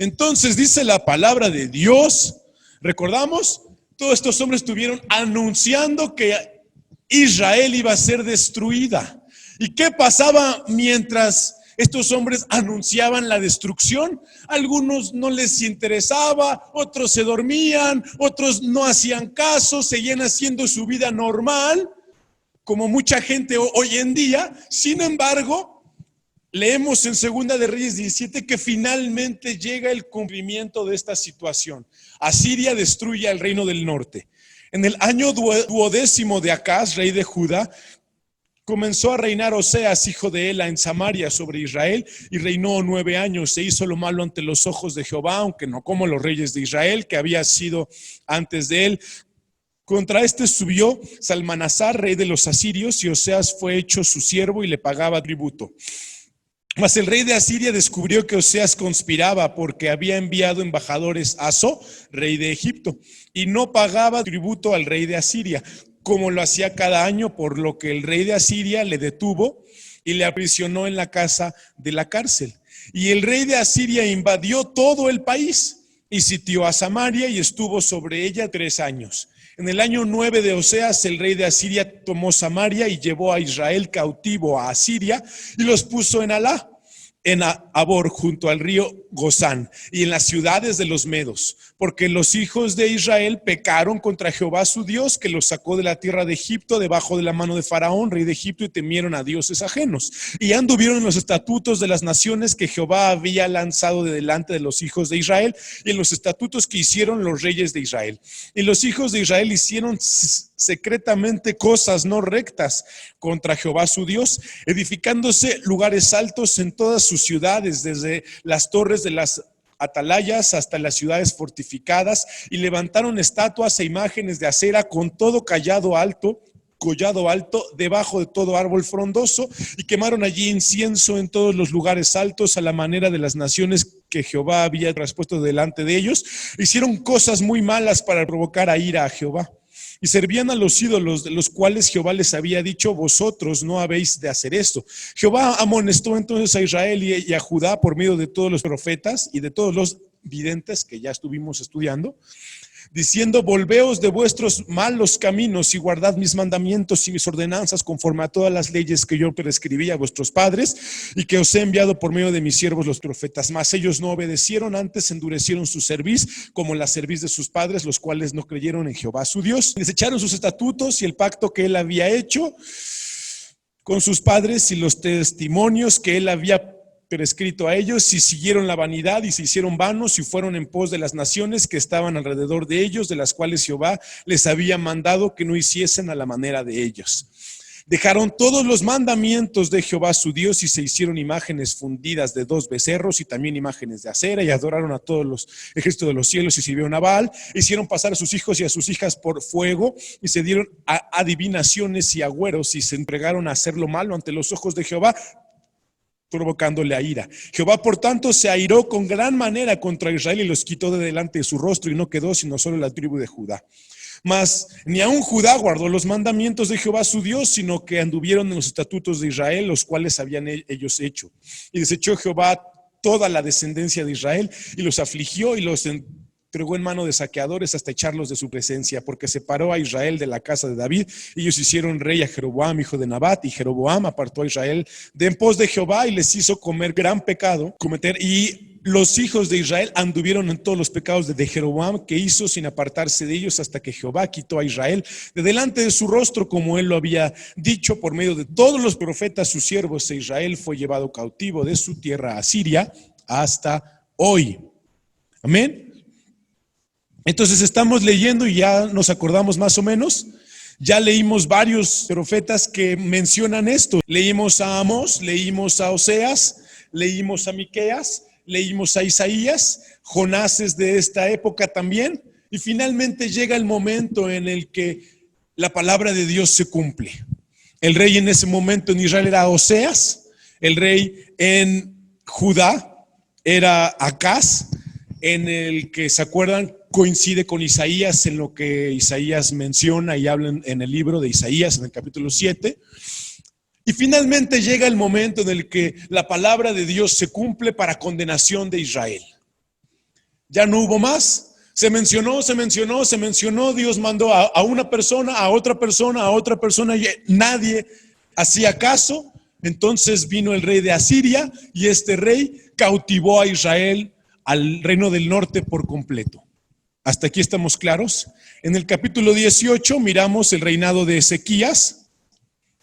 Entonces dice la palabra de Dios, recordamos, todos estos hombres estuvieron anunciando que Israel iba a ser destruida. ¿Y qué pasaba mientras estos hombres anunciaban la destrucción? Algunos no les interesaba, otros se dormían, otros no hacían caso, seguían haciendo su vida normal, como mucha gente hoy en día. Sin embargo, leemos en Segunda de Reyes 17 que finalmente llega el cumplimiento de esta situación. Asiria destruye al reino del norte. En el año 12º de Acaz, rey de Judá, comenzó a reinar Oseas, hijo de Ela, en Samaria sobre Israel, y reinó 9 años. Se hizo lo malo ante los ojos de Jehová, aunque no como los reyes de Israel, que había sido antes de él. Contra este subió Salmanasar, rey de los asirios, y Oseas fue hecho su siervo y le pagaba tributo. Mas el rey de Asiria descubrió que Oseas conspiraba porque había enviado embajadores a So, rey de Egipto, y no pagaba tributo al rey de Asiria, como lo hacía cada año, por lo que el rey de Asiria le detuvo y le aprisionó en la casa de la cárcel. Y el rey de Asiria invadió todo el país y sitió a Samaria y estuvo sobre ella 3 años. En el año 9 de Oseas, el rey de Asiria tomó Samaria y llevó a Israel cautivo a Asiria y los puso en Alá, en Abor, junto al río Gozán, y en las ciudades de los medos, porque los hijos de Israel pecaron contra Jehová su Dios, que los sacó de la tierra de Egipto debajo de la mano de Faraón, rey de Egipto, y temieron a dioses ajenos, y anduvieron en los estatutos de las naciones que Jehová había lanzado de delante de los hijos de Israel, y en los estatutos que hicieron los reyes de Israel. Y los hijos de Israel hicieron secretamente cosas no rectas contra Jehová su Dios, edificándose lugares altos en todas sus ciudades, desde las torres de las atalayas hasta las ciudades fortificadas, y levantaron estatuas e imágenes de acera con todo collado alto debajo de todo árbol frondoso, y quemaron allí incienso en todos los lugares altos a la manera de las naciones que Jehová había traspuesto delante de ellos. Hicieron cosas muy malas para provocar a ira a Jehová. Y servían a los ídolos, de los cuales Jehová les había dicho: vosotros no habéis de hacer esto. Jehová amonestó entonces a Israel y a Judá por medio de todos los profetas y de todos los videntes que ya estuvimos estudiando, diciendo: volveos de vuestros malos caminos y guardad mis mandamientos y mis ordenanzas conforme a todas las leyes que yo prescribí a vuestros padres y que os he enviado por medio de mis siervos los profetas. Mas ellos no obedecieron, antes endurecieron su cerviz como la cerviz de sus padres, los cuales no creyeron en Jehová su Dios. Desecharon sus estatutos y el pacto que él había hecho con sus padres y los testimonios que él había prescrito a ellos, y siguieron la vanidad y se hicieron vanos y fueron en pos de las naciones que estaban alrededor de ellos, de las cuales Jehová les había mandado que no hiciesen a la manera de ellos. Dejaron todos los mandamientos de Jehová su Dios y se hicieron imágenes fundidas de 2 becerros y también imágenes de acera, y adoraron a todos los ejércitos de los cielos y sirvieron a Baal. Hicieron pasar a sus hijos y a sus hijas por fuego y se dieron a adivinaciones y agüeros y se entregaron a hacer lo malo ante los ojos de Jehová, provocándole a ira. Jehová, por tanto, se airó con gran manera contra Israel y los quitó de delante de su rostro, y no quedó sino solo la tribu de Judá. Mas ni aun Judá guardó los mandamientos de Jehová su Dios, sino que anduvieron en los estatutos de Israel, los cuales habían ellos hecho. Y desechó Jehová toda la descendencia de Israel y los afligió y los entregó en mano de saqueadores hasta echarlos de su presencia, porque separó a Israel de la casa de David. Ellos hicieron rey a Jeroboam, hijo de Nabat, y Jeroboam apartó a Israel de en pos de Jehová y les hizo comer gran pecado, y los hijos de Israel anduvieron en todos los pecados de Jeroboam que hizo, sin apartarse de ellos, hasta que Jehová quitó a Israel de delante de su rostro, como él lo había dicho por medio de todos los profetas sus siervos. E Israel fue llevado cautivo de su tierra a Siria hasta hoy. Amén. Entonces estamos leyendo y ya nos acordamos más o menos. Ya leímos varios profetas que mencionan esto. Leímos a Amós, leímos a Oseas, leímos a Miqueas, leímos a Isaías. Jonás es de esta época también. Y finalmente llega el momento en el que la palabra de Dios se cumple. El rey en ese momento en Israel era Oseas. El rey en Judá era Acaz, en el que, ¿se acuerdan?, coincide con Isaías en lo que Isaías menciona y habla en el libro de Isaías, en el capítulo 7. Y finalmente llega el momento en el que la palabra de Dios se cumple para condenación de Israel. Ya no hubo más. Se mencionó, Dios mandó a una persona, a otra persona, a otra persona, y nadie hacía caso. Entonces vino el rey de Asiria y este rey cautivó a Israel, al reino del norte por completo. ¿Hasta aquí estamos claros? En el capítulo 18 miramos el reinado de Ezequías,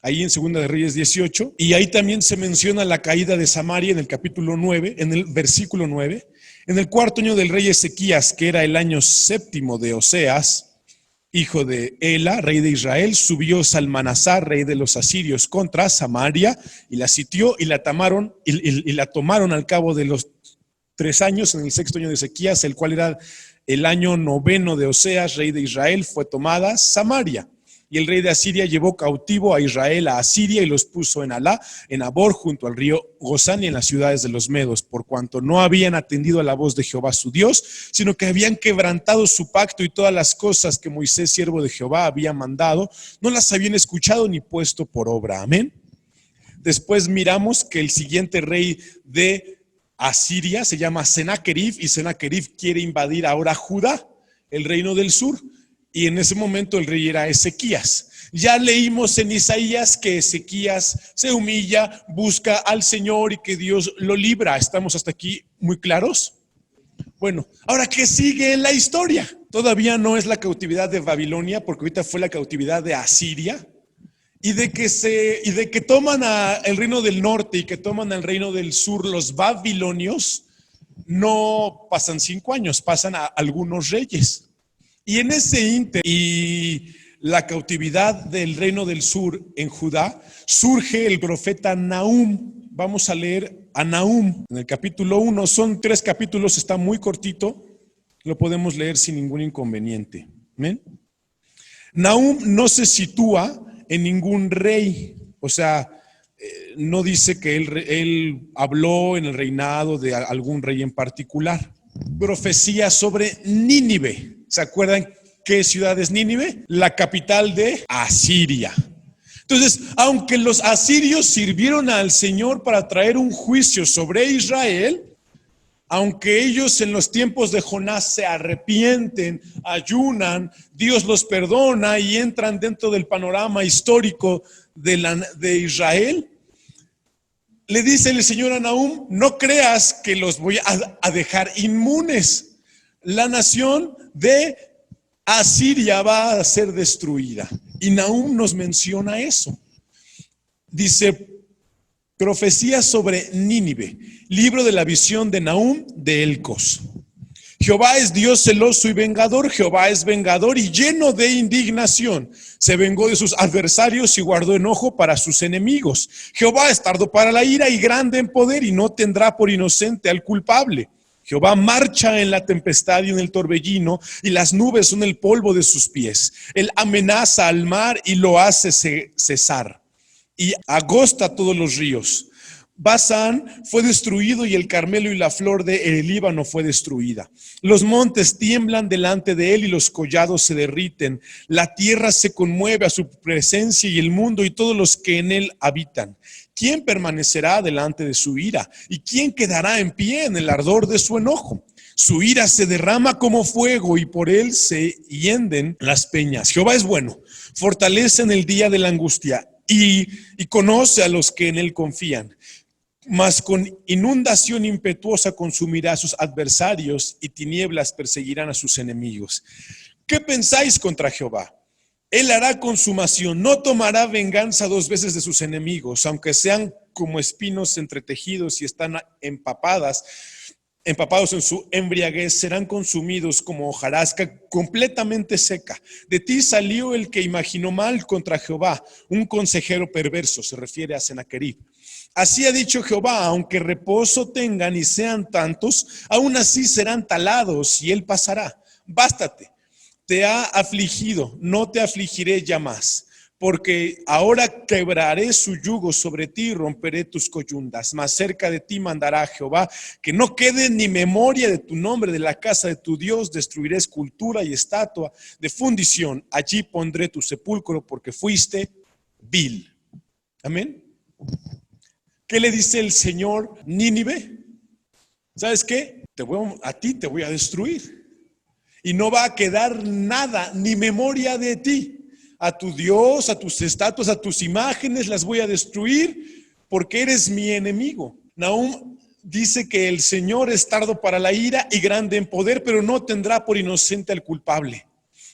ahí en Segunda de Reyes 18, y ahí también se menciona la caída de Samaria en el capítulo 9, en el versículo 9. En el cuarto año del rey Ezequías, que era el año séptimo de Oseas, hijo de Ela, rey de Israel, subió Salmanasar, rey de los asirios, contra Samaria y la sitió y la tomaron, y la tomaron al cabo de los 3 años, en el sexto año de Ezequías, el cual era el año noveno de Oseas, rey de Israel, fue tomada Samaria. Y el rey de Asiria llevó cautivo a Israel a Asiria y los puso en Alá, en Abor, junto al río Gozán y en las ciudades de los medos, por cuanto no habían atendido a la voz de Jehová su Dios, sino que habían quebrantado su pacto y todas las cosas que Moisés, siervo de Jehová, había mandado, no las habían escuchado ni puesto por obra. Amén. Después miramos que el siguiente rey de Asiria se llama Sennacherib, y Sennacherib quiere invadir ahora Judá, el reino del sur. Y en ese momento el rey era Ezequías. Ya leímos en Isaías que Ezequías se humilla, busca al Señor y que Dios lo libra. ¿Estamos hasta aquí muy claros? Bueno, ahora, ¿qué sigue en la historia? Todavía no es la cautividad de Babilonia, porque ahorita fue la cautividad de Asiria. Y de que toman el reino del norte y que toman el reino del sur los babilonios, no pasan 5 años, pasan a algunos reyes. Y en ese ínter y la cautividad del reino del sur en Judá, surge el profeta Nahum. Vamos a leer a Nahum en el capítulo 1. Son 3 capítulos, está muy cortito, lo podemos leer sin ningún inconveniente. ¿Ven? Nahum no se sitúa en ningún rey, o sea, no dice que él habló en el reinado de algún rey en particular. Profecía sobre Nínive. ¿Se acuerdan qué ciudad es Nínive? La capital de Asiria. Entonces, aunque los asirios sirvieron al Señor para traer un juicio sobre Israel, aunque ellos en los tiempos de Jonás se arrepienten, ayunan, Dios los perdona y entran dentro del panorama histórico de Israel, le dice el Señor a Nahum: no creas que los voy a dejar inmunes. La nación de Asiria va a ser destruida. Y Nahum nos menciona eso. Dice: profecía sobre Nínive, libro de la visión de Nahum de Elcos. Jehová es Dios celoso y vengador, Jehová es vengador y lleno de indignación. Se vengó de sus adversarios y guardó enojo para sus enemigos. Jehová es tardo para la ira y grande en poder y no tendrá por inocente al culpable. Jehová marcha en la tempestad y en el torbellino, y las nubes son el polvo de sus pies. Él amenaza al mar y lo hace cesar, y agosta todos los ríos. Basán fue destruido y el Carmelo y la flor de el Líbano fue destruida. Los montes tiemblan delante de él y los collados se derriten. La tierra se conmueve a su presencia y el mundo y todos los que en él habitan. ¿Quién permanecerá delante de su ira? ¿Y quién quedará en pie en el ardor de su enojo? Su ira se derrama como fuego y por él se hienden las peñas. Jehová es bueno, fortalece en el día de la angustia y conoce a los que en él confían. Mas con inundación impetuosa consumirá a sus adversarios y tinieblas perseguirán a sus enemigos. ¿Qué pensáis contra Jehová? Él hará consumación, no tomará venganza 2 veces de sus enemigos, aunque sean como espinos entretejidos y están empapados en su embriaguez, serán consumidos como hojarasca completamente seca. De ti salió el que imaginó mal contra Jehová, un consejero perverso, se refiere a Sennacherib. Así ha dicho Jehová: aunque reposo tengan y sean tantos, aún así serán talados y él pasará. Bástate, te ha afligido, no te afligiré ya más. Porque ahora quebraré su yugo sobre ti y romperé tus coyundas. Mas cerca de ti mandará Jehová que no quede ni memoria de tu nombre de la casa de tu Dios. Destruiré escultura y estatua de fundición. Allí pondré tu sepulcro porque fuiste vil. Amén. ¿Qué le dice el Señor Nínive? ¿Sabes qué? a ti te voy a destruir. Y no va a quedar nada, ni memoria de ti. A tu Dios, a tus estatuas, a tus imágenes las voy a destruir porque eres mi enemigo. Nahum dice que el Señor es tardo para la ira y grande en poder, pero no tendrá por inocente al culpable.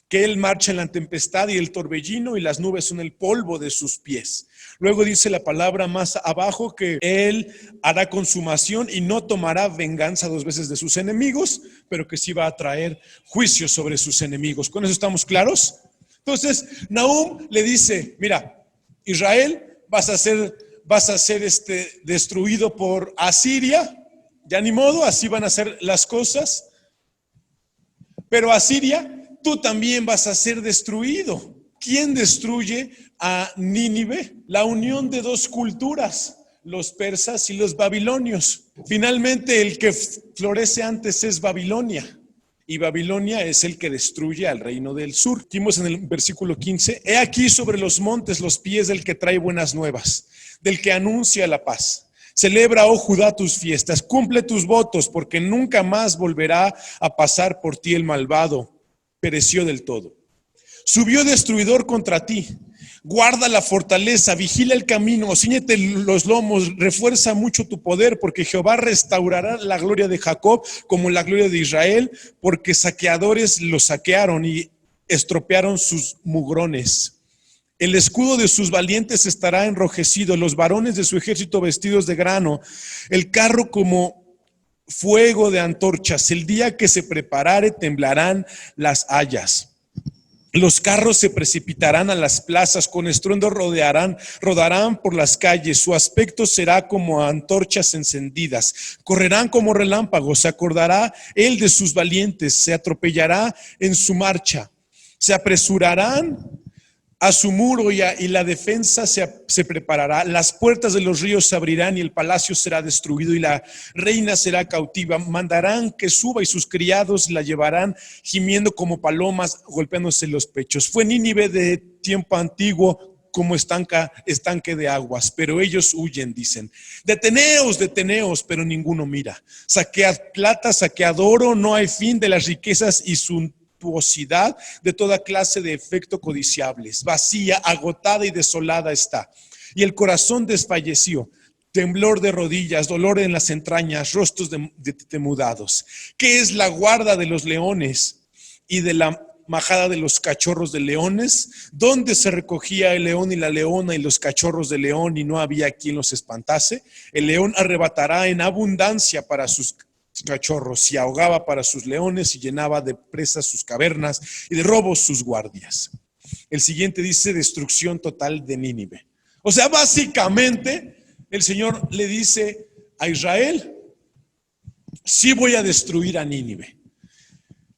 Que Él marcha en la tempestad y el torbellino y las nubes son el polvo de sus pies. Luego dice la palabra más abajo que Él hará consumación y no tomará venganza 2 veces de sus enemigos, pero que sí va a traer juicio sobre sus enemigos. ¿Con eso estamos claros? Entonces, Nahum le dice, mira, Israel, vas a ser destruido por Asiria, ya ni modo, así van a ser las cosas, pero Asiria, tú también vas a ser destruido. ¿Quién destruye a Nínive? La unión de 2 culturas, los persas y los babilonios. Finalmente, el que florece antes es Babilonia. Y Babilonia es el que destruye al reino del sur. Dijimos en el versículo 15, he aquí sobre los montes los pies del que trae buenas nuevas, del que anuncia la paz. Celebra, oh Judá, tus fiestas, cumple tus votos, porque nunca más volverá a pasar por ti el malvado. Pereció del todo. Subió destruidor contra ti. Guarda la fortaleza, vigila el camino, cíñete los lomos, refuerza mucho tu poder, porque Jehová restaurará la gloria de Jacob como la gloria de Israel, porque saqueadores lo saquearon y estropearon sus mugrones. El escudo de sus valientes estará enrojecido, los varones de su ejército vestidos de grano, el carro como fuego de antorchas. El día que se preparare temblarán las hayas. Los carros se precipitarán a las plazas, con estruendo rodarán por las calles. Su aspecto será como antorchas encendidas. Correrán como relámpagos. Se acordará él de sus valientes. Se atropellará en su marcha. Se apresurarán a su muro y la defensa se preparará. Las puertas de los ríos se abrirán y el palacio será destruido y la reina será cautiva. Mandarán que suba y sus criados la llevarán gimiendo como palomas, golpeándose los pechos. Fue Nínive de tiempo antiguo como estanque de aguas, pero ellos huyen, dicen. Deteneos, pero ninguno mira. Saquead plata, saquead oro, no hay fin de las riquezas y suntuosidad de toda clase de efecto codiciables. Vacía, agotada y desolada está. Y el corazón desfalleció. Temblor de rodillas, dolor en las entrañas, rostros demudados. ¿Qué es la guarda de los leones y de la majada de los cachorros de leones? ¿Dónde se recogía el león y la leona y los cachorros de león y no había quien los espantase? El león arrebatará en abundancia para sus cachorros y ahogaba para sus leones y llenaba de presas sus cavernas y de robos sus guardias. El siguiente dice destrucción total de Nínive. O sea, básicamente el Señor le dice a Israel, sí voy a destruir a Nínive.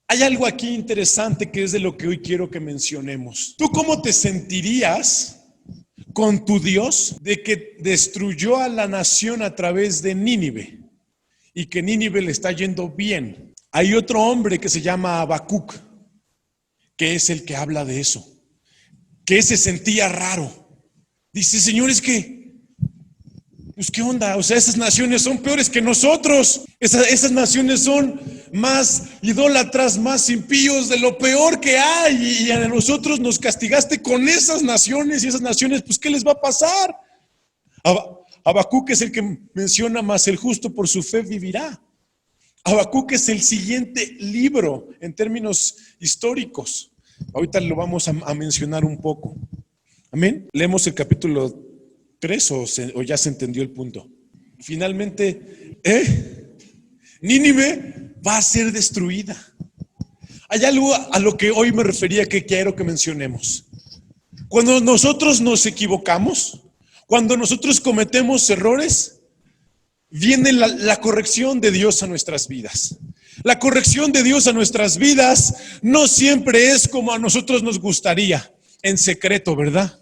Hay algo aquí interesante que es de lo que hoy quiero que mencionemos. ¿Tú cómo te sentirías con tu Dios de que destruyó a la nación a través de Nínive y que Nínive le está yendo bien? Hay otro hombre que se llama Habacuc, que es el que habla de eso, que se sentía raro. Dice, Señor, es que pues qué onda, o sea, esas naciones son peores que nosotros, esas naciones son más idólatras, más impíos, de lo peor que hay, y a nosotros nos castigaste con esas naciones, y esas naciones, pues ¿qué les va a pasar? Habacuc es el que menciona, más el justo por su fe vivirá. Habacuc es el siguiente libro en términos históricos. Ahorita lo vamos a mencionar un poco. Amén. Leemos el capítulo 3 o ya se entendió el punto. Finalmente, Nínive va a ser destruida. Hay algo a lo que hoy me refería que quiero que mencionemos. Cuando nosotros nos equivocamos, cuando nosotros cometemos errores, viene la corrección de Dios a nuestras vidas. La corrección de Dios a nuestras vidas no siempre es como a nosotros nos gustaría, en secreto, ¿verdad?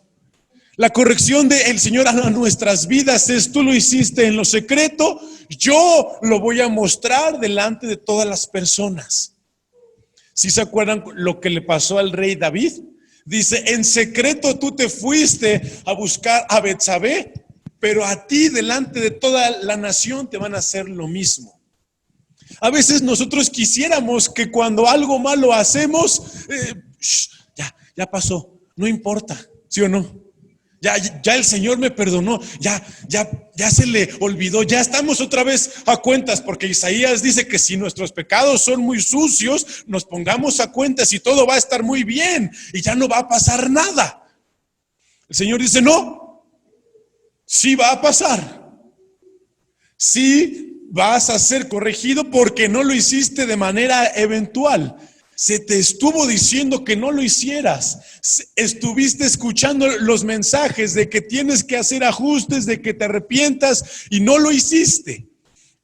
La corrección del Señor a nuestras vidas es, tú lo hiciste en lo secreto, yo lo voy a mostrar delante de todas las personas. ¿Sí se acuerdan lo que le pasó al rey David? Dice, en secreto tú te fuiste a buscar a Betsabé, pero a ti delante de toda la nación te van a hacer lo mismo. A veces nosotros quisiéramos que cuando algo malo hacemos, ya pasó, no importa, ¿sí o no? Ya el Señor me perdonó, ya se le olvidó, ya estamos otra vez a cuentas, porque Isaías dice que si nuestros pecados son muy sucios, nos pongamos a cuentas y todo va a estar muy bien y ya no va a pasar nada. El Señor dice, no, sí va a pasar, sí vas a ser corregido porque no lo hiciste de manera eventual. Se te estuvo diciendo que no lo hicieras. Estuviste escuchando los mensajes de que tienes que hacer ajustes, de que te arrepientas y no lo hiciste.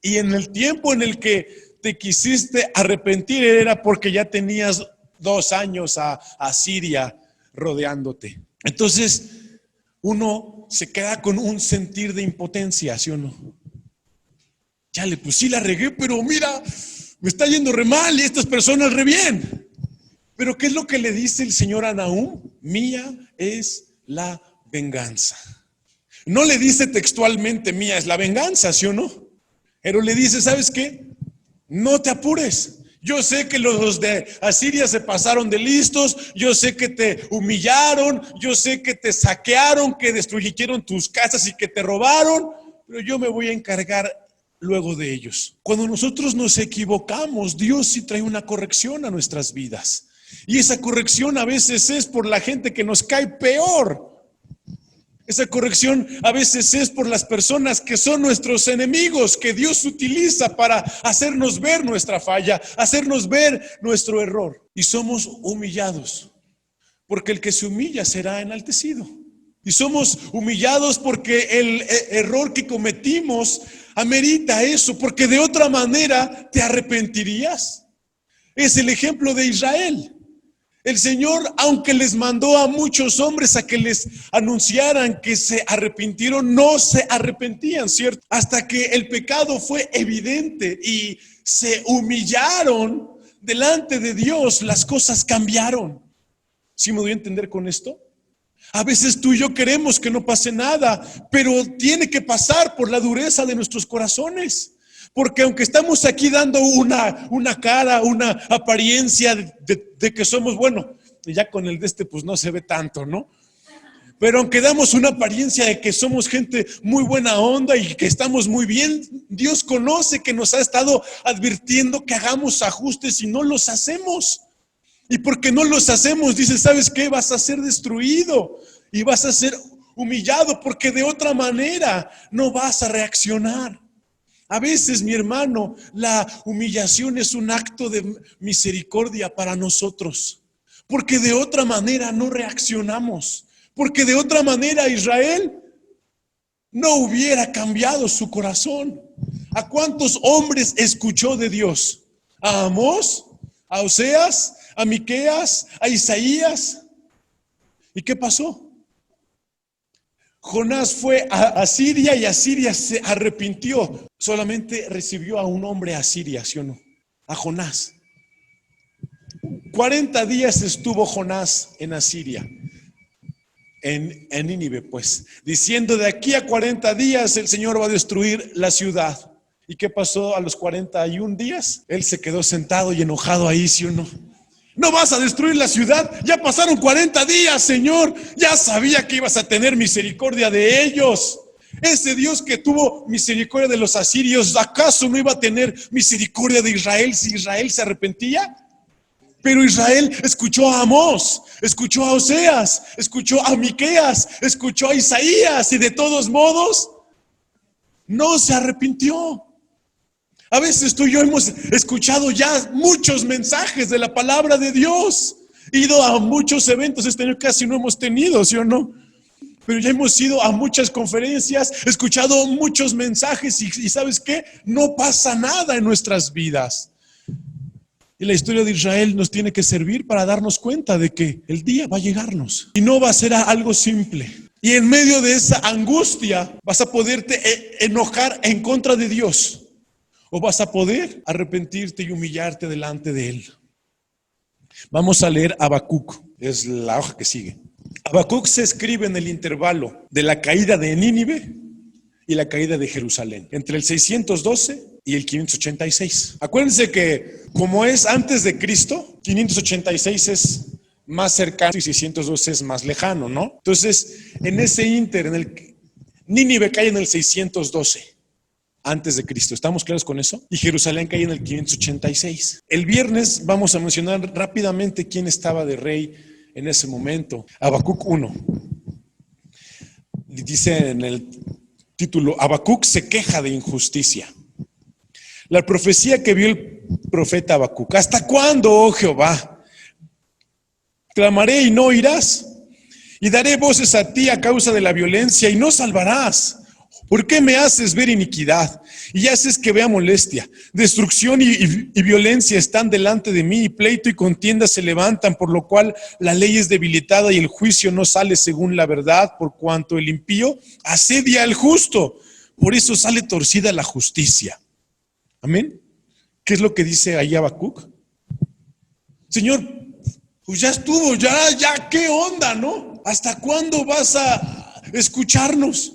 Y en el tiempo en el que te quisiste arrepentir era porque ya tenías 2 años a Siria rodeándote. Entonces uno se queda con un sentir de impotencia, ¿sí o no? Pues sí la regué, pero mira, me está yendo re mal y estas personas re bien. Pero ¿qué es lo que le dice el Señor a Nahum? Mía es la venganza. No le dice textualmente mía es la venganza, ¿sí o no? Pero le dice, ¿sabes qué? No te apures. Yo sé que los de Asiria se pasaron de listos, yo sé que te humillaron, yo sé que te saquearon, que destruyeron tus casas y que te robaron, pero yo me voy a encargar luego de ellos. Cuando nosotros nos equivocamos, Dios sí trae una corrección a nuestras vidas. Y esa corrección a veces es por la gente que nos cae peor. Esa corrección a veces es por las personas que son nuestros enemigos, que Dios utiliza para hacernos ver nuestra falla, hacernos ver nuestro error. Y somos humillados, porque el que se humilla será enaltecido. Y somos humillados porque el error que cometimos amerita eso, porque de otra manera te arrepentirías. Es el ejemplo de Israel. El Señor, aunque les mandó a muchos hombres a que les anunciaran que se arrepintieron, no se arrepentían, ¿cierto? Hasta que el pecado fue evidente y se humillaron delante de Dios, las cosas cambiaron. ¿Sí me doy a entender con esto? A veces tú y yo queremos que no pase nada, pero tiene que pasar por la dureza de nuestros corazones. Porque aunque estamos aquí dando una cara, una apariencia de que somos, bueno, ya con el de pues no se ve tanto, ¿no? Pero aunque damos una apariencia de que somos gente muy buena onda y que estamos muy bien, Dios conoce que nos ha estado advirtiendo que hagamos ajustes y no los hacemos. Y porque no los hacemos, dice, ¿sabes qué? Vas a ser destruido y vas a ser humillado porque de otra manera no vas a reaccionar. A veces, mi hermano, la humillación es un acto de misericordia para nosotros, porque de otra manera no reaccionamos, porque de otra manera Israel no hubiera cambiado su corazón. ¿A cuántos hombres escuchó de Dios? ¿A Amós? ¿A Oseas? ¿A Miqueas? ¿A Isaías? ¿Y qué pasó? Jonás fue a Siria y Asiria se arrepintió. Solamente recibió a un hombre a Siria, ¿sí o no? A Jonás. 40 días estuvo Jonás en Asiria, en Nínive, pues, diciendo de aquí a 40 días el Señor va a destruir la ciudad. ¿Y qué pasó a los 41 días? Él se quedó sentado y enojado ahí, ¿sí o no? No vas a destruir la ciudad, ya pasaron 40 días, Señor, ya sabía que ibas a tener misericordia de ellos. Ese Dios que tuvo misericordia de los asirios, ¿acaso no iba a tener misericordia de Israel si Israel se arrepentía? Pero Israel escuchó a Amós, escuchó a Oseas, escuchó a Miqueas, escuchó a Isaías y de todos modos no se arrepintió. A veces tú y yo hemos escuchado ya muchos mensajes de la palabra de Dios, ido a muchos eventos, este año casi no hemos tenido, ¿sí o no? Pero ya hemos ido a muchas conferencias, escuchado muchos mensajes y ¿sabes qué? No pasa nada en nuestras vidas. Y la historia de Israel nos tiene que servir para darnos cuenta de que el día va a llegarnos y no va a ser algo simple. Y en medio de esa angustia vas a poderte enojar en contra de Dios. O vas a poder arrepentirte y humillarte delante de Él. Vamos a leer Habacuc, es la hoja que sigue. Habacuc se escribe en el intervalo de la caída de Nínive y la caída de Jerusalén, entre el 612 y el 586. Acuérdense que como es antes de Cristo, 586 es más cercano y 612 es más lejano, ¿no? Entonces, en ese ínter, Nínive cae en el 612 antes de Cristo. ¿Estamos claros con eso? Y Jerusalén cae en el 586. El viernes vamos a mencionar rápidamente quién estaba de rey en ese momento. Habacuc 1. Dice en el título, Habacuc se queja de injusticia. La profecía que vio el profeta Habacuc. ¿Hasta cuándo, oh Jehová? Clamaré y no oirás. Y daré voces a ti a causa de la violencia y no salvarás. ¿Por qué me haces ver iniquidad y haces que vea molestia? Destrucción y violencia están delante de mí, y pleito y contienda se levantan, por lo cual la ley es debilitada y el juicio no sale según la verdad, por cuanto el impío asedia al justo. Por eso sale torcida la justicia. Amén. ¿Qué es lo que dice ahí Habacuc? Señor, pues ya estuvo, ya, ¿qué onda, no? ¿Hasta cuándo vas a escucharnos?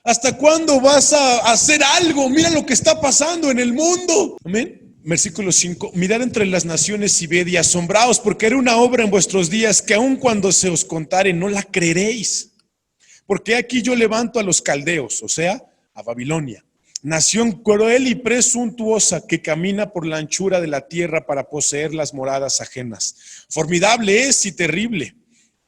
¿Hasta cuándo vas a hacer algo? Mira lo que está pasando en el mundo. Amén. Versículo 5. Mirad entre las naciones y ved y asombraos, porque haré una obra en vuestros días que aun cuando se os contare no la creeréis. Porque aquí yo levanto a los caldeos, o sea, a Babilonia, nación cruel y presuntuosa que camina por la anchura de la tierra para poseer las moradas ajenas. Formidable es y terrible.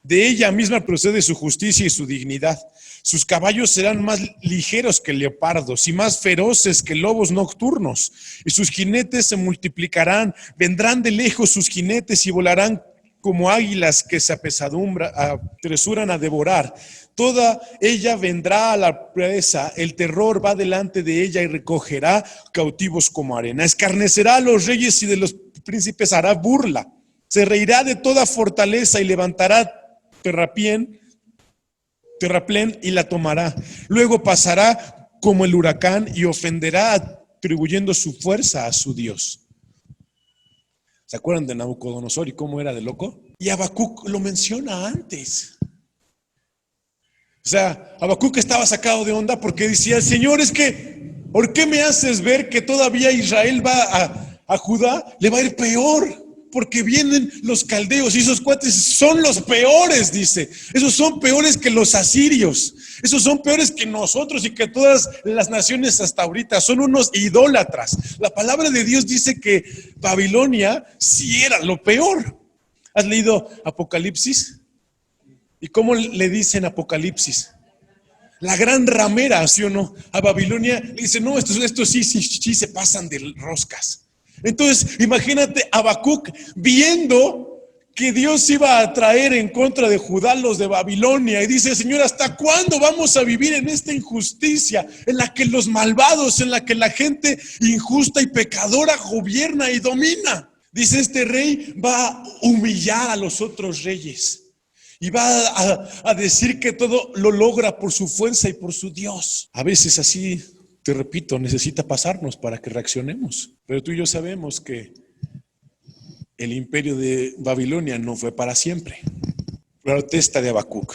De ella misma procede su justicia y su dignidad. Sus caballos serán más ligeros que leopardos y más feroces que lobos nocturnos. Y sus jinetes se multiplicarán. Vendrán de lejos sus jinetes y volarán como águilas que se apresuran a devorar. Toda ella vendrá a la presa, el terror va delante de ella y recogerá cautivos como arena. Escarnecerá a los reyes y de los príncipes hará burla. Se reirá de toda fortaleza y levantará terraplén y la tomará. Luego pasará como el huracán y ofenderá atribuyendo su fuerza a su Dios. ¿Se acuerdan de Nabucodonosor y cómo era de loco? Y Habacuc lo menciona antes. O sea, Habacuc estaba sacado de onda porque decía, Señor, es que, ¿por qué me haces ver que todavía Israel va a Judá? Le va a ir peor, porque vienen los caldeos y esos cuates son los peores, dice. Esos son peores que los asirios. Esos son peores que nosotros y que todas las naciones hasta ahorita. Son unos idólatras. La palabra de Dios dice que Babilonia sí era lo peor. ¿Has leído Apocalipsis? ¿Y cómo le dicen Apocalipsis? La gran ramera, ¿sí o no? A Babilonia le dice, no, estos sí se pasan de roscas. Entonces, imagínate Habacuc viendo que Dios iba a traer en contra de Judá los de Babilonia y dice, Señor, ¿hasta cuándo vamos a vivir en esta injusticia en la que los malvados, en la que la gente injusta y pecadora gobierna y domina? Dice, este rey va a humillar a los otros reyes. Y va a decir que todo lo logra por su fuerza y por su Dios. A veces así, te repito, necesita pasarnos para que reaccionemos. Pero tú y yo sabemos que el imperio de Babilonia no fue para siempre. Protesta de Habacuc.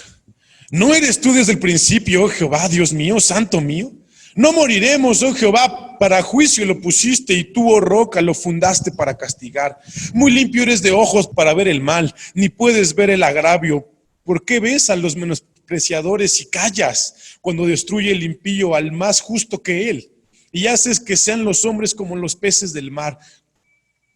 ¿No eres tú desde el principio, oh Jehová, Dios mío, santo mío? No moriremos, oh Jehová, para juicio lo pusiste y tú, oh roca, lo fundaste para castigar. Muy limpio eres de ojos para ver el mal, ni puedes ver el agravio. ¿Por qué ves a los menospreciadores y callas cuando destruye el impío al más justo que él? Y haces que sean los hombres como los peces del mar,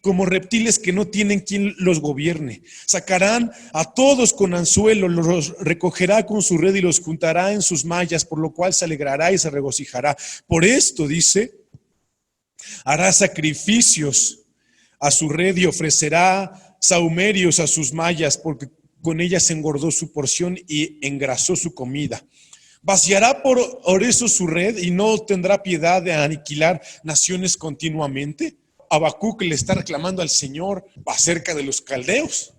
como reptiles que no tienen quien los gobierne. Sacarán a todos con anzuelo, los recogerá con su red y los juntará en sus mallas, por lo cual se alegrará y se regocijará. Por esto, dice, hará sacrificios a su red y ofrecerá sahumerios a sus mallas, porque con ellas engordó su porción y engrasó su comida. Vaciará por eso su red y no tendrá piedad de aniquilar naciones continuamente. Habacuc le está reclamando al Señor acerca de los caldeos.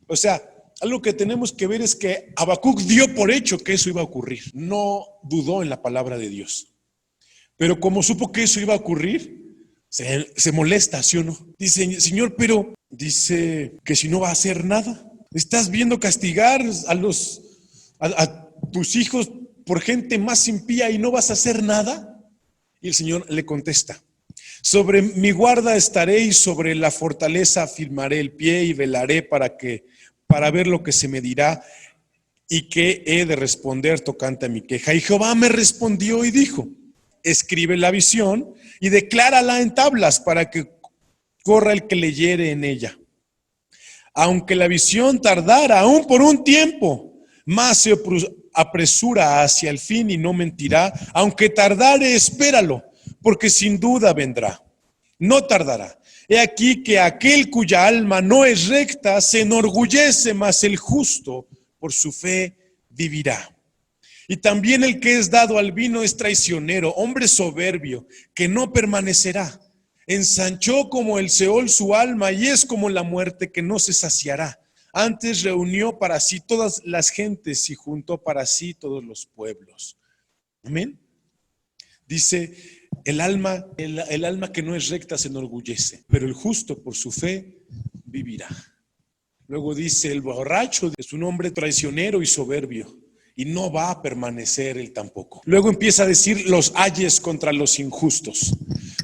O sea, algo que tenemos que ver es que Habacuc dio por hecho que eso iba a ocurrir. No dudó en la palabra de Dios. Pero como supo que eso iba a ocurrir, se molesta, ¿sí o no? Dice, Señor, pero dice que si no va a hacer nada. Estás viendo castigar a tus hijos por gente más impía y no vas a hacer nada. Y el Señor le contesta, Sobre mi guarda estaré y sobre la fortaleza afirmaré el pie y velaré para ver lo que se me dirá y qué he de responder tocante a mi queja. Y Jehová me respondió y dijo: escribe la visión y declárala en tablas para que corra el que leyere en ella. Aunque la visión tardara aún por un tiempo, más se apresura hacia el fin y no mentirá. Aunque tardare, espéralo, porque sin duda vendrá. No tardará. He aquí que aquel cuya alma no es recta se enorgullece, mas el justo por su fe vivirá. Y también el que es dado al vino es traicionero, hombre soberbio, que no permanecerá. Ensanchó como el Seol su alma y es como la muerte que no se saciará. Antes reunió para sí todas las gentes y juntó para sí todos los pueblos. Amén. Dice, el alma que no es recta se enorgullece, pero el justo por su fe vivirá. Luego dice, el borracho es un hombre traicionero y soberbio, y no va a permanecer él tampoco. Luego empieza a decir los ayes contra los injustos.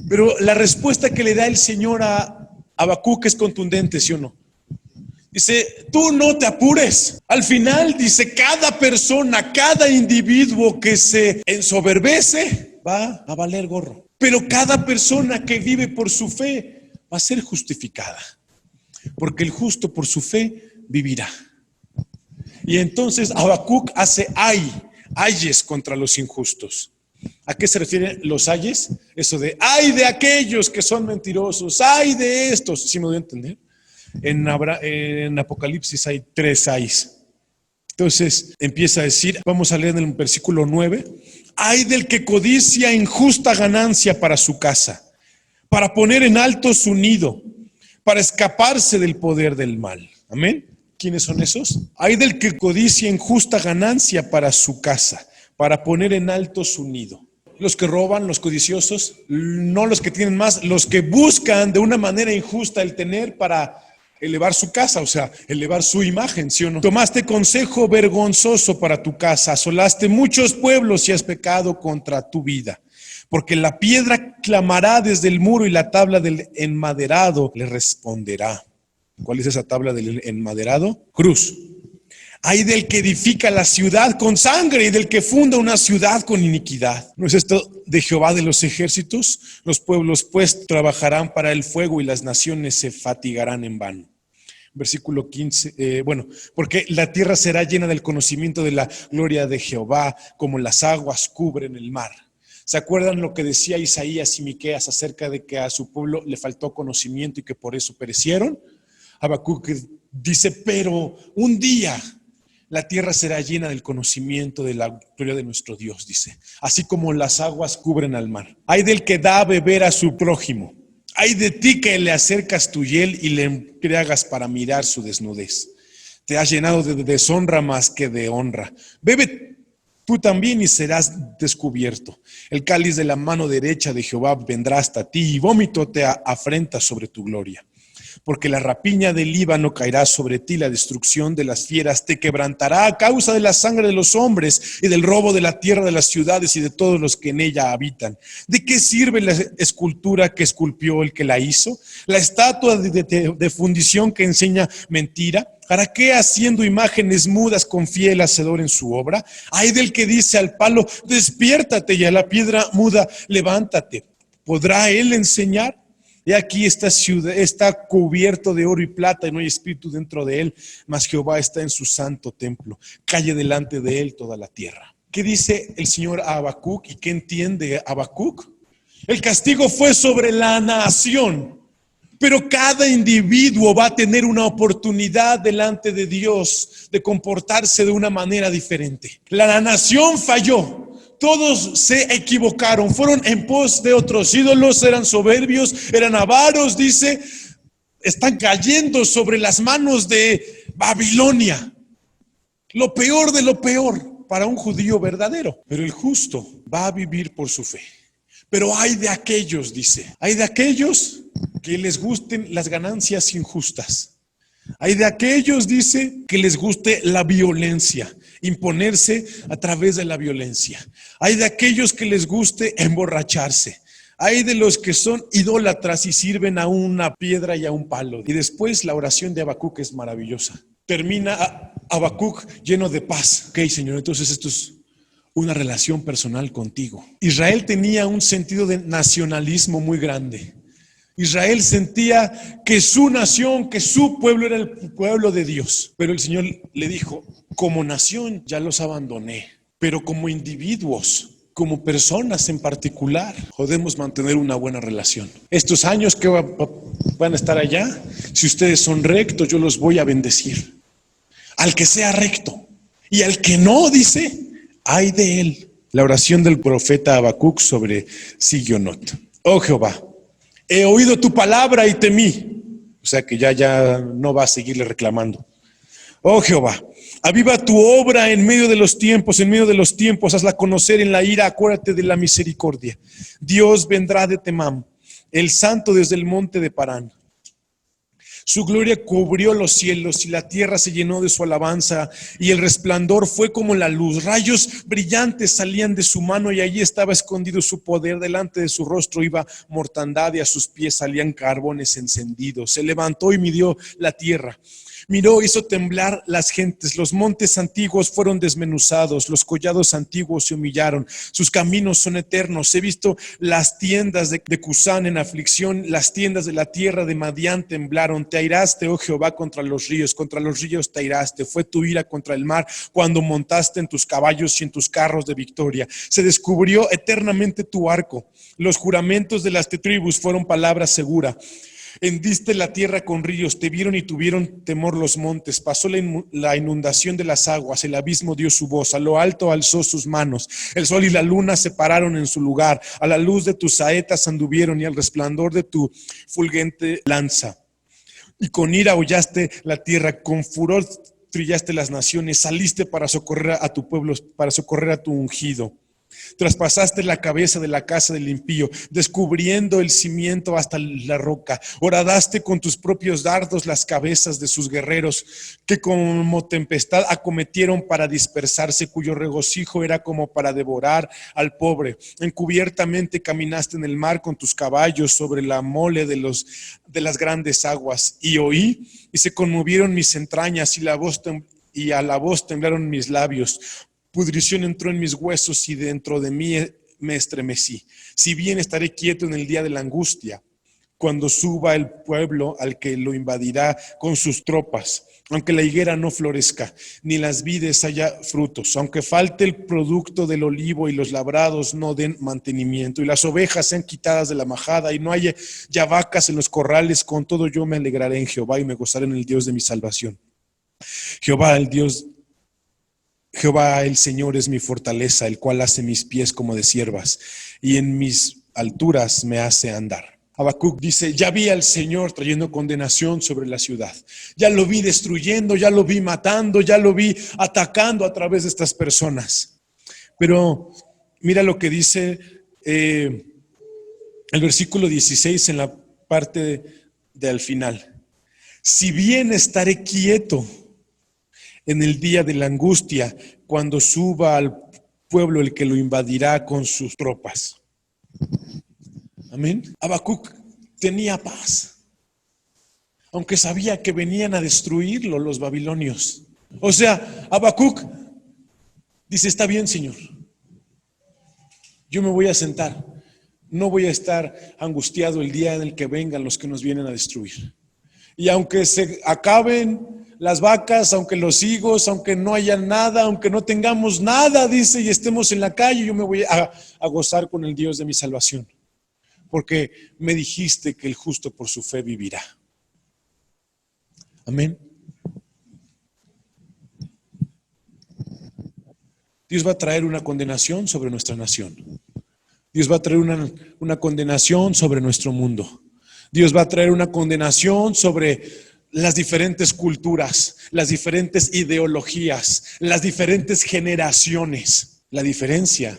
Pero la respuesta que le da el Señor a Habacuc es contundente, ¿sí o no? Dice, tú no te apures. Al final dice, cada persona, cada individuo que se ensoberbece va a valer gorro. Pero cada persona que vive por su fe va a ser justificada. Porque el justo por su fe vivirá. Y entonces Habacuc hace ayes contra los injustos. ¿A qué se refieren los ayes? Eso de ay de aquellos que son mentirosos, ay de estos, ¿sí me doy a entender? En Apocalipsis hay 3 ayes. Entonces empieza a decir, vamos a leer en el versículo 9, ay del que codicia injusta ganancia para su casa, para poner en alto su nido, para escaparse del poder del mal. Amén. ¿Quiénes son esos? Hay del que codicia injusta ganancia para su casa, para poner en alto su nido. Los que roban, los codiciosos, no los que tienen más, los que buscan de una manera injusta el tener para elevar su casa, o sea, elevar su imagen, ¿sí o no? Tomaste consejo vergonzoso para tu casa, asolaste muchos pueblos y has pecado contra tu vida. Porque la piedra clamará desde el muro y la tabla del enmaderado le responderá. ¿Cuál es esa tabla del enmaderado? Cruz. Hay del que edifica la ciudad con sangre y del que funda una ciudad con iniquidad. ¿No es esto de Jehová de los ejércitos? Los pueblos pues trabajarán para el fuego y las naciones se fatigarán en vano. Versículo 15, porque la tierra será llena del conocimiento de la gloria de Jehová, como las aguas cubren el mar. ¿Se acuerdan lo que decía Isaías y Miqueas acerca de que a su pueblo le faltó conocimiento y que por eso perecieron? Habacuc dice, pero un día la tierra será llena del conocimiento de la gloria de nuestro Dios, dice, así como las aguas cubren al mar. Hay del que da a beber a su prójimo. Hay de ti que le acercas tu hiel y le embriagas para mirar su desnudez. Te has llenado de deshonra más que de honra. Bebe tú también y serás descubierto. El cáliz de la mano derecha de Jehová vendrá hasta ti y vómito te afrenta sobre tu gloria. Porque la rapiña del Líbano caerá sobre ti, la destrucción de las fieras te quebrantará a causa de la sangre de los hombres y del robo de la tierra de las ciudades y de todos los que en ella habitan. ¿De qué sirve la escultura que esculpió el que la hizo? La estatua de fundición que enseña mentira. ¿Para qué haciendo imágenes mudas confía el hacedor en su obra? Hay del que dice al palo, despiértate, y a la piedra muda, levántate. ¿Podrá él enseñar? Y aquí esta ciudad está cubierto de oro y plata y no hay espíritu dentro de él, mas Jehová está en su santo templo. Calle delante de él toda la tierra. ¿Qué dice el Señor a Habacuc y qué entiende Habacuc? El castigo fue sobre la nación, pero cada individuo va a tener una oportunidad delante de Dios de comportarse de una manera diferente. La nación falló. Todos se equivocaron, fueron en pos de otros ídolos, eran soberbios, eran avaros, dice, están cayendo sobre las manos de Babilonia. Lo peor de lo peor para un judío verdadero. Pero el justo va a vivir por su fe. Pero hay de aquellos, dice, hay de aquellos que les gusten las ganancias injustas. Hay de aquellos, dice, que les guste la violencia, imponerse a través de la violencia. Hay de aquellos que les guste emborracharse. Hay de los que son idólatras y sirven a una piedra y a un palo. Y después la oración de Habacuc es maravillosa. Termina Habacuc lleno de paz. Ok, Señor, entonces esto es una relación personal contigo. Israel tenía un sentido de nacionalismo muy grande. Israel sentía que su nación, que su pueblo era el pueblo de Dios. Pero el Señor le dijo, como nación ya los abandoné, pero como individuos, como personas en particular, podemos mantener una buena relación. Estos años que van a estar allá, si ustedes son rectos, yo los voy a bendecir. Al que sea recto, y al que no, dice, ay de él. La oración del profeta Habacuc sobre Sigionot. Oh Jehová, he oído tu palabra y temí. O sea que ya no va a seguirle reclamando. Oh Jehová, aviva tu obra en medio de los tiempos, hazla conocer en la ira, acuérdate de la misericordia. Dios vendrá de Temam, el santo desde el monte de Parán. Su gloria cubrió los cielos y la tierra se llenó de su alabanza, y el resplandor fue como la luz. Rayos brillantes salían de su mano y allí estaba escondido su poder. Delante de su rostro iba mortandad y a sus pies salían carbones encendidos. Se levantó y midió la tierra. Miró, hizo temblar las gentes, los montes antiguos fueron desmenuzados, los collados antiguos se humillaron, sus caminos son eternos. He visto las tiendas de Cusán en aflicción, las tiendas de la tierra de Madián temblaron. Te airaste, oh Jehová, contra los ríos te airaste. Fue tu ira contra el mar cuando montaste en tus caballos y en tus carros de victoria. Se descubrió eternamente tu arco, los juramentos de las tribus fueron palabra segura. Hendiste la tierra con ríos, te vieron y tuvieron temor los montes. Pasó la inundación de las aguas, el abismo dio su voz, a lo alto alzó sus manos. El sol y la luna se pararon en su lugar, a la luz de tus saetas anduvieron y al resplandor de tu fulgente lanza. Y con ira hollaste la tierra, con furor trillaste las naciones, saliste para socorrer a tu pueblo, para socorrer a tu ungido. Traspasaste la cabeza de la casa del impío, descubriendo el cimiento hasta la roca. Horadaste con tus propios dardos las cabezas de sus guerreros, que como tempestad acometieron para dispersarse, cuyo regocijo era como para devorar al pobre. Encubiertamente caminaste en el mar con tus caballos sobre la mole de las grandes aguas. Y oí, y se conmovieron mis entrañas, y a la voz temblaron mis labios. Pudrición entró en mis huesos y dentro de mí me estremecí. Si bien estaré quieto en el día de la angustia, cuando suba el pueblo al que lo invadirá con sus tropas, aunque la higuera no florezca, ni las vides haya frutos, aunque falte el producto del olivo y los labrados no den mantenimiento, y las ovejas sean quitadas de la majada y no haya ya vacas en los corrales, con todo yo me alegraré en Jehová y me gozaré en el Dios de mi salvación. Jehová el Señor es mi fortaleza, el cual hace mis pies como de ciervas y en mis alturas me hace andar. Habacuc dice, ya vi al Señor trayendo condenación sobre la ciudad. Ya lo vi destruyendo, ya lo vi matando, ya lo vi atacando a través de estas personas. Pero mira lo que dice el versículo 16 en la parte del final. Si bien estaré quieto en el día de la angustia, cuando suba al pueblo el que lo invadirá con sus tropas. Amén. Habacuc tenía paz, aunque sabía que venían a destruirlo los babilonios. O sea, Habacuc dice, está bien, Señor, yo me voy a sentar, no voy a estar angustiado el día en el que vengan los que nos vienen a destruir. Y aunque se acaben las vacas, aunque los higos, aunque no haya nada, aunque no tengamos nada, dice, y estemos en la calle, yo me voy a gozar con el Dios de mi salvación, porque me dijiste que el justo por su fe vivirá. Amén. Dios va a traer una condenación sobre nuestra nación. Dios va a traer una condenación sobre nuestro mundo. Dios va a traer una condenación sobre las diferentes culturas, las diferentes ideologías, las diferentes generaciones. La diferencia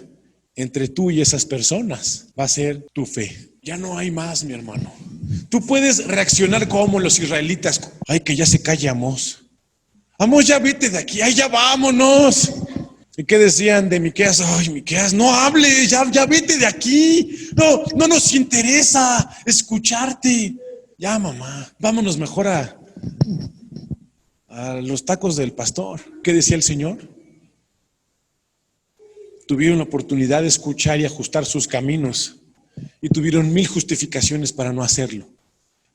entre tú y esas personas va a ser tu fe. Ya no hay más, mi hermano. Tú puedes reaccionar como los israelitas. Ay, que ya se calle Amós. Amós, ya vete de aquí. Ay, ya vámonos. ¿Y qué decían de Miqueas? Ay, Miqueas, no hables, ya vete de aquí. No nos interesa escucharte. Ya, mamá, vámonos mejor a los tacos del pastor. ¿Qué decía el Señor? Tuvieron la oportunidad de escuchar y ajustar sus caminos y tuvieron 1000 justificaciones para no hacerlo.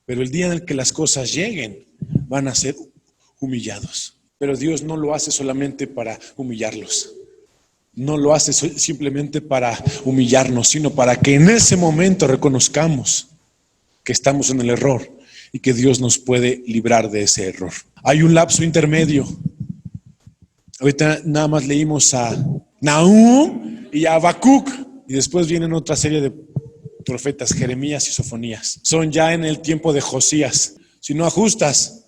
Pero el día en el que las cosas lleguen, van a ser humillados. Pero Dios no lo hace solamente para humillarlos. No lo hace simplemente para humillarnos, sino para que en ese momento reconozcamos que estamos en el error y que Dios nos puede librar de ese error. Hay un lapso intermedio. Ahorita nada más leímos a Nahum y a Habacuc, y después vienen otra serie de profetas, Jeremías y Sofonías. Son ya en el tiempo de Josías. Si no ajustas,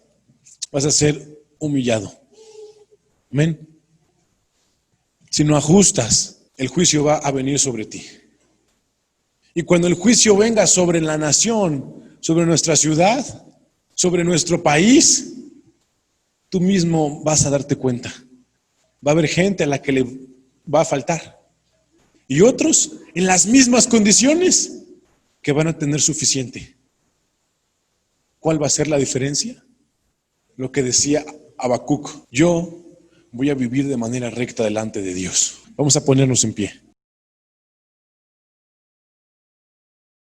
vas a ser humillado. Amén. Si no ajustas, el juicio va a venir sobre ti. Y cuando el juicio venga sobre la nación, sobre nuestra ciudad, sobre nuestro país, tú mismo vas a darte cuenta. Va a haber gente a la que le va a faltar. Y otros en las mismas condiciones que van a tener suficiente. ¿Cuál va a ser la diferencia? Lo que decía Habacuc: yo voy a vivir de manera recta delante de Dios. Vamos a ponernos en pie.